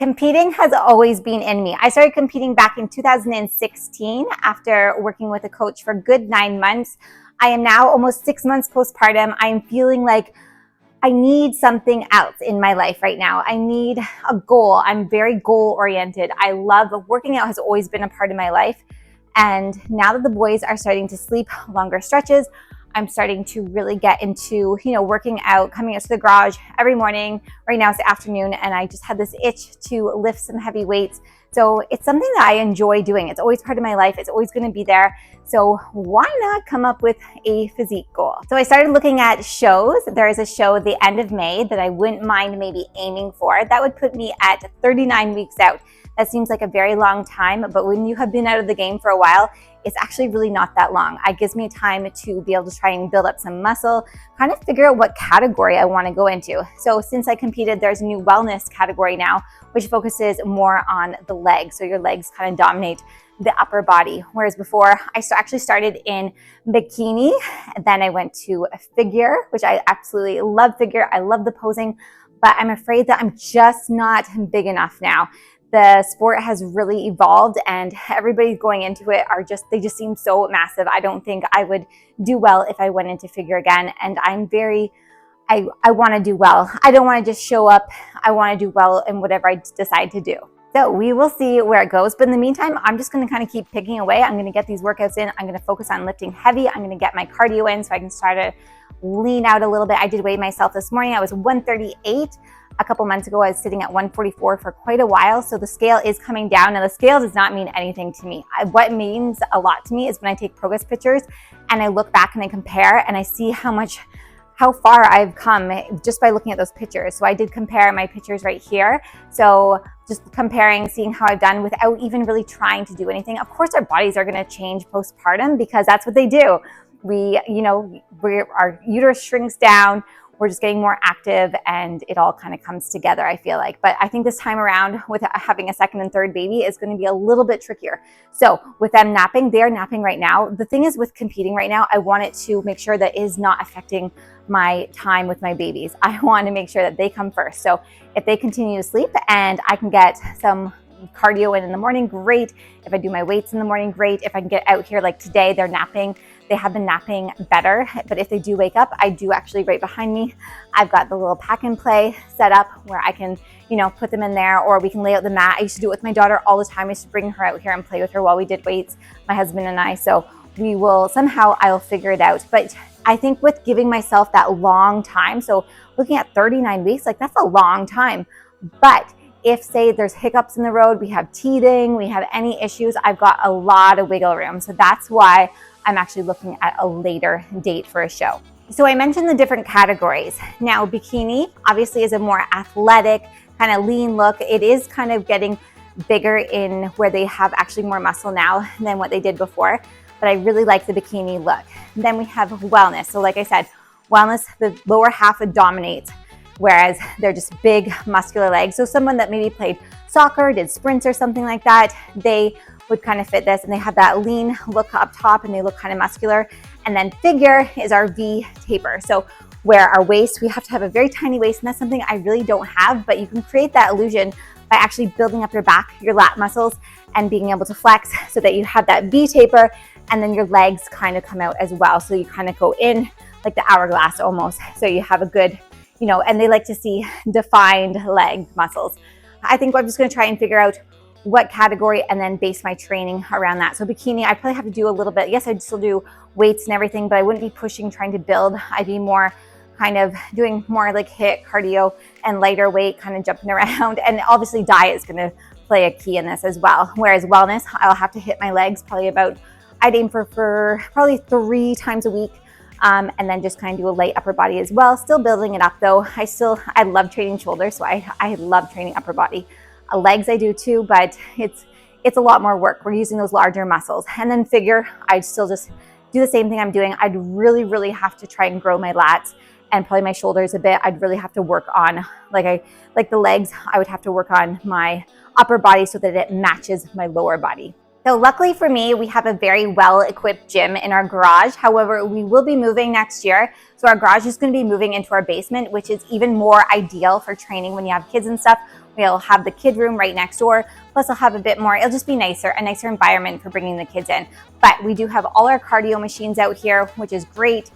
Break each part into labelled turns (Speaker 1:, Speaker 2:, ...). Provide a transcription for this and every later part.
Speaker 1: Competing has always been in me. I started competing back in 2016 after working with a coach for a good 9 months. I am now almost 6 months postpartum. I'm feeling like I need something else in my life right now. I need a goal. I'm very goal oriented. I love working out, has always been a part of my life. And now that the boys are starting to sleep longer stretches, I'm starting to really get into, working out, coming out to the garage every morning. Right now it's the afternoon and I just had this itch to lift some heavy weights. So it's something that I enjoy doing. It's always part of my life. It's always going to be there. So why not come up with a physique goal? So I started looking at shows. There is a show at the end of May that I wouldn't mind maybe aiming for. That would put me at 39 weeks out. That seems like a very long time, but when you have been out of the game for a while, it's actually really not that long. It gives me time to be able to try and build up some muscle, kind of figure out what category I want to go into. So since I competed, there's a new wellness category now, which focuses more on the legs. So your legs kind of dominate the upper body. Whereas before, I actually started in bikini, then I went to a figure, which I absolutely love figure. I love the posing, but I'm afraid that I'm just not big enough now. The sport has really evolved and everybody going into it they just seem so massive. I don't think I would do well if I went into figure again. And I want to do well. I don't want to just show up. I want to do well in whatever I decide to do. So we will see where it goes. But in the meantime, I'm just going to kind of keep picking away. I'm going to get these workouts in. I'm going to focus on lifting heavy. I'm going to get my cardio in so I can start to lean out a little bit. I did weigh myself this morning. I was 138. A couple months ago, I was sitting at 144 for quite a while. So the scale is coming down. Now the scale does not mean anything to me. What means a lot to me is when I take progress pictures and I look back and I compare and I see how far I've come just by looking at those pictures. So I did compare my pictures right here. So just comparing, seeing how I've done without even really trying to do anything. Of course, our bodies are going to change postpartum because that's what they do. Our uterus shrinks down. We're just getting more active and it all kind of comes together, I feel like. But I think this time around with having a second and third baby is going to be a little bit trickier. So with them napping, they're napping right now. The thing is with competing right now, I want it to make sure that it is not affecting my time with my babies. I want to make sure that they come first. So if they continue to sleep and I can get some cardio in the morning, great. If I do my weights in the morning, great. If I can get out here like today, they're napping. They have been napping better, but if they do wake up, I do actually right behind me, I've got the little pack and play set up where I can, put them in there or we can lay out the mat. I used to do it with my daughter all the time. I used to bring her out here and play with her while we did weights, my husband and I. So I'll figure it out. But I think with giving myself that long time, so looking at 39 weeks, like that's a long time. But if say there's hiccups in the road, we have teething, we have any issues, I've got a lot of wiggle room. So that's why I'm actually looking at a later date for a show. So I mentioned the different categories. Now, bikini obviously is a more athletic, kind of lean look. It is kind of getting bigger in where they have actually more muscle now than what they did before. But I really like the bikini look. Then we have wellness. So like I said, wellness, the lower half dominates, whereas they're just big muscular legs. So someone that maybe played soccer, did sprints or something like that, they would kind of fit this and they have that lean look up top and they look kind of muscular. And then figure is our V taper. So where our waist, we have to have a very tiny waist and that's something I really don't have, but you can create that illusion by actually building up your back, your lat muscles and being able to flex so that you have that V taper and then your legs kind of come out as well. So you kind of go in like the hourglass almost. So you have a good, and they like to see defined leg muscles. I think I'm just going to try and figure out what category and then base my training around that. So bikini, I probably have to do a little bit. Yes, I'd still do weights and everything, but I wouldn't be pushing, trying to build. I'd be more kind of doing more like HIIT, cardio and lighter weight, kind of jumping around. And obviously diet is going to play a key in this as well. Whereas wellness, I'll have to hit my legs probably I'd aim for probably 3 times a week. And then just kind of do a light upper body as well. Still building it up though. I love training shoulders, so I love training upper body. Legs I do too, but it's a lot more work. We're using those larger muscles. And then figure, I'd still just do the same thing I'm doing. I'd really, really have to try and grow my lats and probably my shoulders a bit. I'd really have to work on, like the legs, I would have to work on my upper body so that it matches my lower body. So luckily for me, we have a very well-equipped gym in our garage. However, we will be moving next year. So our garage is going to be moving into our basement, which is even more ideal for training when you have kids and stuff. We'll have the kid room right next door. Plus I'll have a bit more, it'll just be nicer, a nicer environment for bringing the kids in. But we do have all our cardio machines out here, which is great.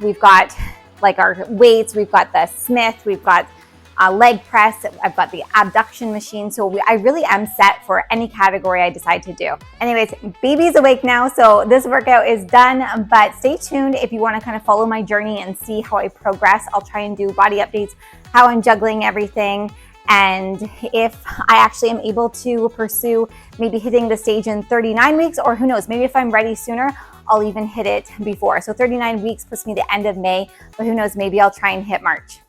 Speaker 1: We've got like our weights, we've got the Smith, we've got leg press, I've got the abduction machine. So I really am set for any category I decide to do. Anyways, baby's awake now, so this workout is done, but stay tuned if you want to kind of follow my journey and see how I progress. I'll try and do body updates, how I'm juggling everything, and if I actually am able to pursue maybe hitting the stage in 39 weeks, or who knows, maybe if I'm ready sooner, I'll even hit it before. So 39 weeks puts me the end of May, but who knows, maybe I'll try and hit March.